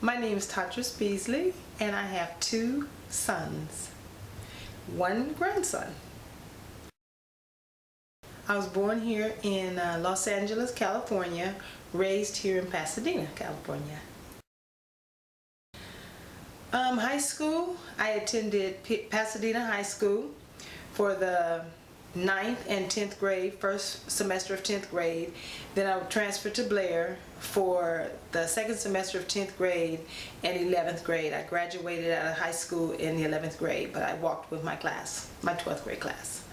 My name is Tortess Beasley, and I have 2 sons, 1 grandson. I was born here in Los Angeles, California, raised here in Pasadena, California. High school, I attended Pasadena High School for the 9th and 10th grade, first semester of 10th grade. Then I transferred to Blair for the 2nd semester of 10th grade and 11th grade. I graduated out of high school in the 11th grade, but I walked with my class, my 12th grade class.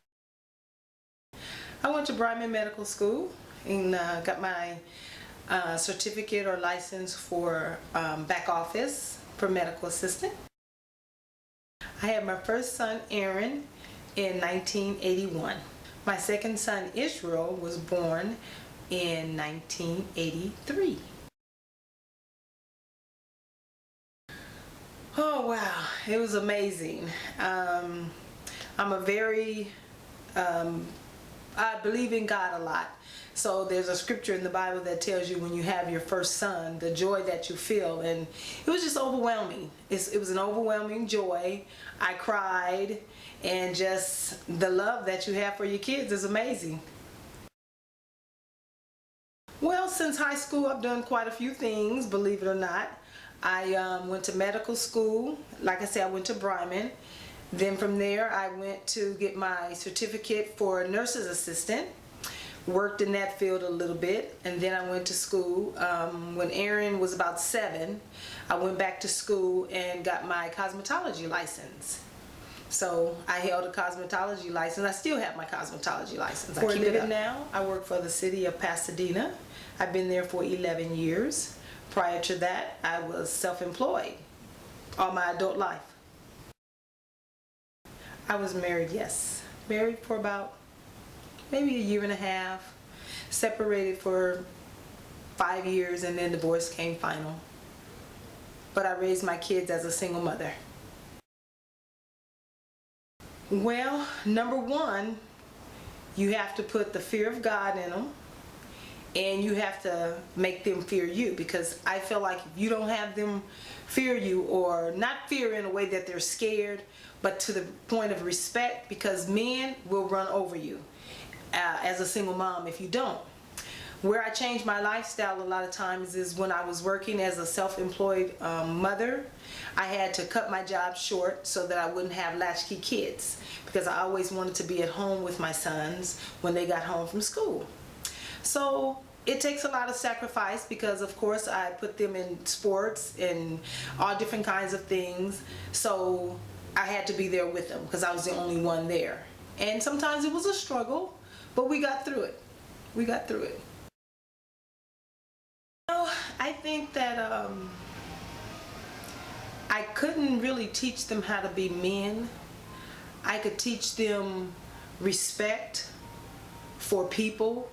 I went to Bryman Medical School and got my certificate or license for back office for medical assistant. I had my first son, Aaron, in 1981. My second son, Israel, was born in 1983. Oh wow, it was amazing. I'm a very, I believe in God a lot. So there's a scripture in the Bible that tells you when you have your first son, the joy that you feel, and it was just overwhelming. It was an overwhelming joy. I cried, and just the love that you have for your kids is amazing. Well, since high school, I've done quite a few things, believe it or not. I went to medical school. Like I said, I went to Bryman. Then from there, I went to get my certificate for nurse's assistant. Worked in that field a little bit, and then I went to school. When Aaron was about 7, I went back to school and got my cosmetology license. So I held a cosmetology license. I still have my cosmetology license. For a living now, I work for the city of Pasadena. I've been there for 11 years. Prior to that, I was self-employed all my adult life. I was married, yes. Married for about maybe a year and a half. Separated for 5 years, and then divorce came final. But I raised my kids as a single mother. Well, number 1, you have to put the fear of God in them, and you have to make them fear you, because I feel like if you don't have them fear you, or not fear in a way that they're scared, but to the point of respect, because men will run over you as a single mom if you don't. Where I changed my lifestyle a lot of times is when I was working as a self-employed mother. I had to cut my job short so that I wouldn't have latchkey kids, because I always wanted to be at home with my sons when they got home from school. So it takes a lot of sacrifice, because of course I put them in sports and all different kinds of things. So I had to be there with them because I was the only one there. And sometimes it was a struggle, but we got through it. We got through it. I think that I couldn't really teach them how to be men. I could teach them respect for people,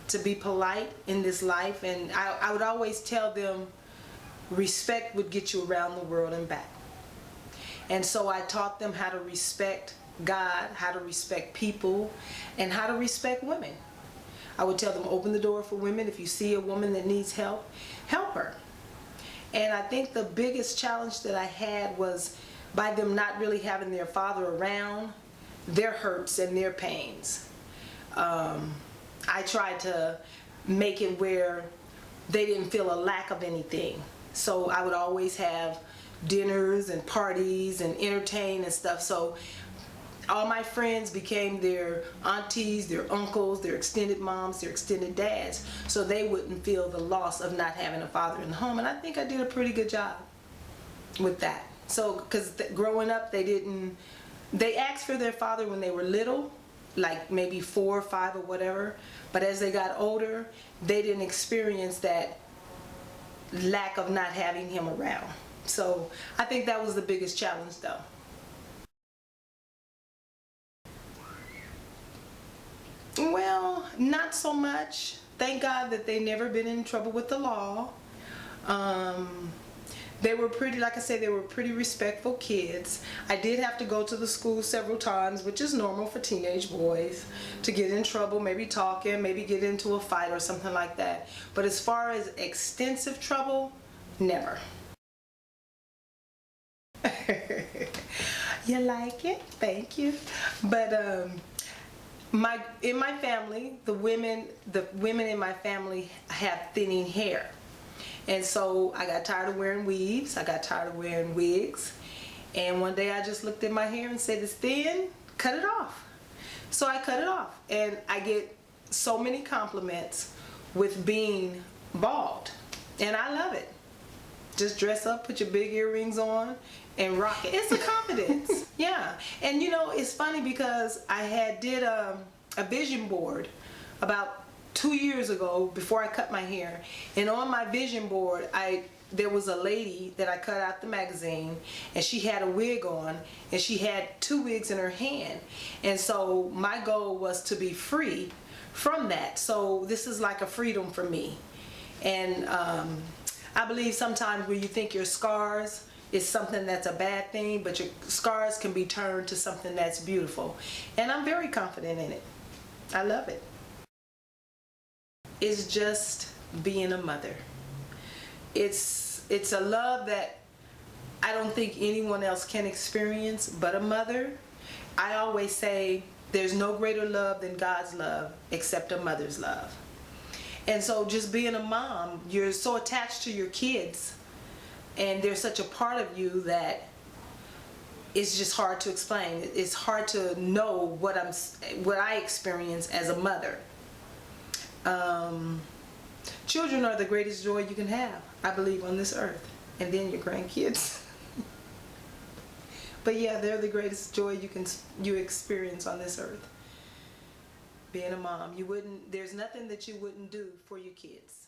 to be polite in this life, and I would always tell them respect would get you around the world and back. And so I taught them how to respect God, how to respect people, and how to respect women. I would tell them, open the door for women. If you see a woman that needs help, help her. And I think the biggest challenge that I had was by them not really having their father around, their hurts and their pains. I tried to make it where they didn't feel a lack of anything. So I would always have dinners and parties and entertain and stuff. So all my friends became their aunties, their uncles, their extended moms, their extended dads, so they wouldn't feel the loss of not having a father in the home. And I think I did a pretty good job with that. So, because growing up, they asked for their father when they were little, like maybe 4 or 5 or whatever, but as they got older, they didn't experience that lack of not having him around. So I think that was the biggest challenge though. Well, not so much. Thank God that they never been in trouble with the law. They were pretty, like I said, they were pretty respectful kids. I did have to go to the school several times, which is normal for teenage boys, to get in trouble, maybe talking, maybe get into a fight or something like that. But as far as extensive trouble, never. You like it? Thank you. But in my family, the women in my family have thinning hair. And so I got tired of wearing weaves. I got tired of wearing wigs. And one day I just looked at my hair and said, it's thin, cut it off. So I cut it off. And I get so many compliments with being bald. And I love it. Just dress up, put your big earrings on, and rock it. It's a confidence. Yeah. And you know, it's funny because I did a vision board about 2 years ago before I cut my hair. And on my vision board, there was a lady that I cut out the magazine, and she had a wig on, and she had 2 wigs in her hand. And so my goal was to be free from that. So this is like a freedom for me. And I believe sometimes when you think your scars is something that's a bad thing, but your scars can be turned to something that's beautiful. And I'm very confident in it. I love it. It's just being a mother. It's a love that I don't think anyone else can experience but a mother. I always say there's no greater love than God's love except a mother's love. And so just being a mom, you're so attached to your kids, and they're such a part of you that it's just hard to explain. It's hard to know what I experience as a mother. Children are the greatest joy you can have, I believe, on this earth, and then your grandkids. But yeah, they're the greatest joy you experience on this earth. Being a mom, there's nothing that you wouldn't do for your kids.